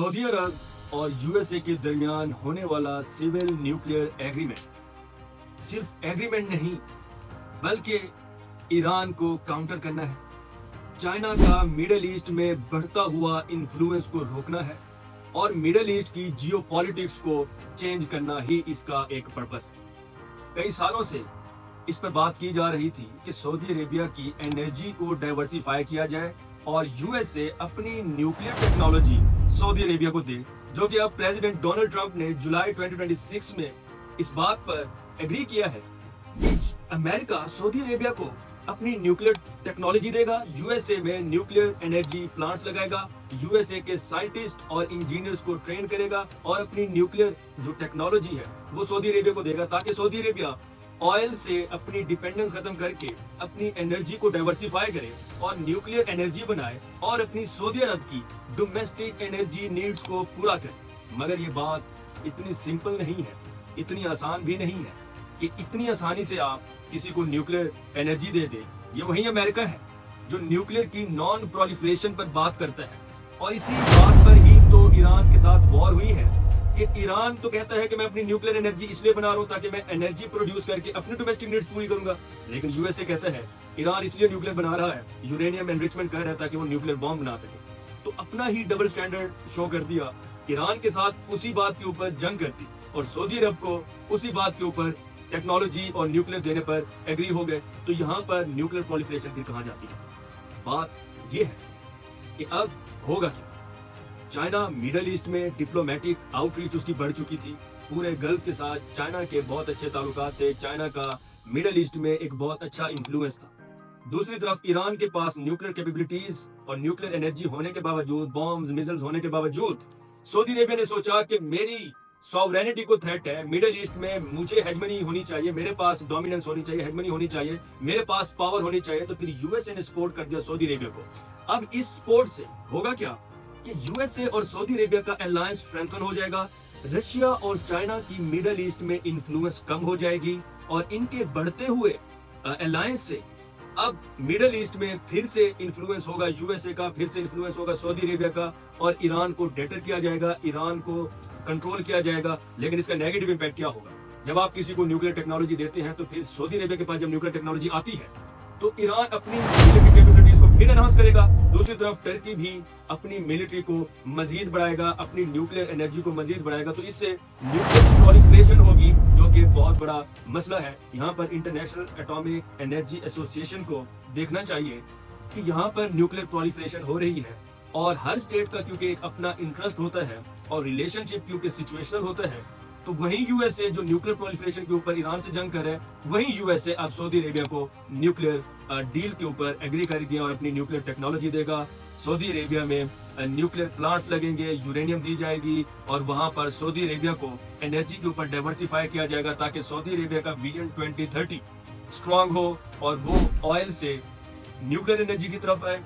Saudi अरब और USA के दरमियान होने वाला सिविल न्यूक्लियर एग्रीमेंट सिर्फ एग्रीमेंट नहीं बल्कि ईरान को काउंटर करना है, चाइना का मिडिल ईस्ट में बढ़ता हुआ इन्फ्लुएंस को रोकना है और मिडिल ईस्ट की जियोपॉलिटिक्स को चेंज करना ही इसका एक पर्पस है। कई सालों से इस पर बात की जा रही थी कि सऊदी अरेबिया की एनर्जी को डाइवर्सिफाई किया जाए और यूएसए अपनी न्यूक्लियर टेक्नोलॉजी सऊदी अरेबिया को दे, जो कि अब प्रेसिडेंट डोनाल्ड ट्रंप ने जुलाई 2026 में इस बात पर एग्री किया है कि अमेरिका सऊदी अरेबिया को अपनी न्यूक्लियर टेक्नोलॉजी देगा, यूएसए में न्यूक्लियर एनर्जी प्लांट्स लगाएगा, यूएसए के साइंटिस्ट और इंजीनियर्स को ट्रेन करेगा और अपनी न्यूक्लियर जो टेक्नोलॉजी है वो सऊदी अरेबिया को देगा, ताकि सऊदी अरेबिया ऑयल से अपनी डिपेंडेंस खत्म करके अपनी एनर्जी को डाइवर्सिफाई करे और न्यूक्लियर एनर्जी बनाए और अपनी सऊदी अरब की डोमेस्टिक एनर्जी नीड्स को पूरा करे। मगर ये बात इतनी सिंपल नहीं है, इतनी आसान भी नहीं है कि इतनी आसानी से आप किसी को न्यूक्लियर एनर्जी दे दे। ये वही अमेरिका है जो न्यूक्लियर की नॉन प्रोलिफरेशन पर बात करता है और इसी बात पर ही तो ईरान के साथ वॉर हुई है कि ईरान तो कहता है कि मैं अपनी न्यूक्लियर एनर्जी इसलिए बना रहा हूं ताकि मैं एनर्जी प्रोड्यूस करके अपनी डोमेस्टिक नीड्स पूरी करूंगा, लेकिन यूएसए कहता है ईरान इसलिए न्यूक्लियर बना रहा है, यूरेनियम एनरिचमेंट कर रहा है ताकि वो न्यूक्लियर बॉम्ब बना सके। तो अपना ही डबल स्टैंडर्ड शो कर दिया, ईरान के साथ उसी बात के ऊपर जंग कर दी और सऊदी अरब को उसी बात के ऊपर टेक्नोलॉजी और न्यूक्लियर देने पर एग्री हो गए। तो यहाँ पर न्यूक्लियर प्रोलिफरेशन फिर कहाँ जाती है? बात यह है कि अब होगा क्या। चाइना मिडिल ईस्ट में डिप्लोमेटिक आउटरीच उसकी बढ़ चुकी थी, पूरे गल्फ के साथ चाइना के बहुत अच्छे ताल्लुकात थे, चाइना का मिडिल ईस्ट में एक बहुत अच्छा इन्फ्लुएंस था। दूसरी तरफ ईरान के पास न्यूक्लियर कैपेबिलिटीज और न्यूक्लियर एनर्जी होने के बावजूद, बॉम्ब्स मिसाइल्स होने के बावजूद, सऊदी अरेबिया ने सोचा कि मेरी सॉवरेनिटी को थ्रेट है, मिडिल ईस्ट में मुझे हेजमनी होनी चाहिए, मेरे पास डोमिनेंस होनी चाहिए, हेजमनी होनी चाहिए, मेरे पास पावर होनी चाहिए। तो फिर यूएसए ने सपोर्ट कर दिया सऊदी अरेबिया को। अब इस सपोर्ट से होगा क्या कि यूएसए और सऊदी अरेबिया का अलायंस स्ट्रेंथन हो जाएगा, रशिया और चाइना की मिडिल ईस्ट में इन्फ्लुएंस कम हो जाएगी और इनके बढ़ते हुए अलायंस से अब मिडिल ईस्ट में फिर से इन्फ्लुएंस होगा यूएसए का, फिर से इन्फ्लुएंस होगा सऊदी अरेबिया का और ईरान को डेटर किया जाएगा, ईरान को कंट्रोल किया जाएगा। लेकिन इसका नेगेटिव इंपैक्ट क्या होगा? जब आप किसी को न्यूक्लियर टेक्नोलॉजी देते हैं तो फिर सऊदी अरेबिया के पास जब न्यूक्लियर टेक्नोलॉजी आती है तो ईरान अपनी मिलिट्री कैपेबिलिटीज को फिर एनहांस करेगा। दूसरी तरफ टर्की भी अपनी मिलिट्री को मजीद बढ़ाएगा, अपनी न्यूक्लियर एनर्जी को मजीद बढ़ाएगा। तो इससे न्यूक्लियर प्रोलिफरेशन होगी, जो कि बहुत बड़ा मसला है। यहाँ पर इंटरनेशनल एटॉमिक एनर्जी एसोसिएशन को देखना चाहिए कि यहाँ पर न्यूक्लियर प्रोलिफरेशन हो रही है और हर स्टेट का क्योंकि एक अपना इंटरेस्ट होता है और रिलेशनशिप क्योंकि सिचुएशनल होता है, तो वही यूएसए जो न्यूक्लियर प्रोलिफरेशन के ऊपर ईरान से जंग कर रहा है, वही यूएसए अब सऊदी अरेबिया को न्यूक्लियर डील के ऊपर एग्री कर गया और अपनी न्यूक्लियर टेक्नोलॉजी देगा। सऊदी अरेबिया में न्यूक्लियर प्लांट्स लगेंगे, यूरेनियम दी जाएगी और वहां पर सऊदी अरेबिया को एनर्जी के ऊपर डाइवर्सिफाई किया जाएगा ताकि सऊदी अरेबिया का विजन 2030 स्ट्रांग हो और वो ऑयल से न्यूक्लियर एनर्जी की तरफ आए।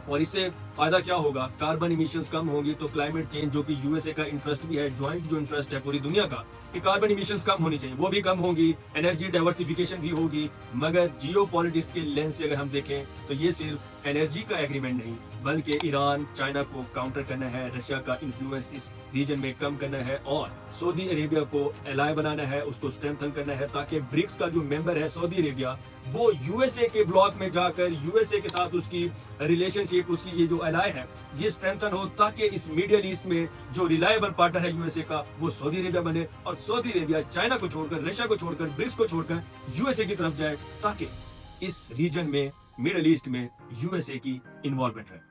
और इससे फायदा क्या होगा? कार्बन इमिशंस कम होंगी, तो क्लाइमेट चेंज जो कि यूएसए का इंटरेस्ट भी है, ज्वाइंट जो इंटरेस्ट है पूरी दुनिया का कि कार्बन इमिशंस कम होनी चाहिए, वो भी कम होंगी, एनर्जी डाइवर्सिफिकेशन भी होगी। मगर जियोपॉलिटिक्स के लेंस से अगर हम देखें तो ये सिर्फ एनर्जी का एग्रीमेंट नहीं बल्कि ईरान चाइना को काउंटर करना है, रशिया का इन्फ्लुएंस इस रीजन में कम करना है और सऊदी अरेबिया को एलाय बनाना है, उसको स्ट्रेंथन करना है ताकि ब्रिक्स का जो मेंबर है सऊदी अरेबिया, वो यूएसए के ब्लॉक में जाकर यूएसए के साथ उसकी रिलेशनशिप, उसकी ये जो एलाय है ये स्ट्रेंथन हो, ताकि इस मिडिल ईस्ट में जो रिलायबल पार्टनर है यूएसए का वो सऊदी अरेबिया बने और सऊदी अरेबिया चाइना को छोड़कर, रशिया को छोड़कर, ब्रिक्स को छोड़कर यूएसए की तरफ जाए ताकि इस रीजन में मिडिल ईस्ट में यूएसए की इन्वॉल्वमेंट है।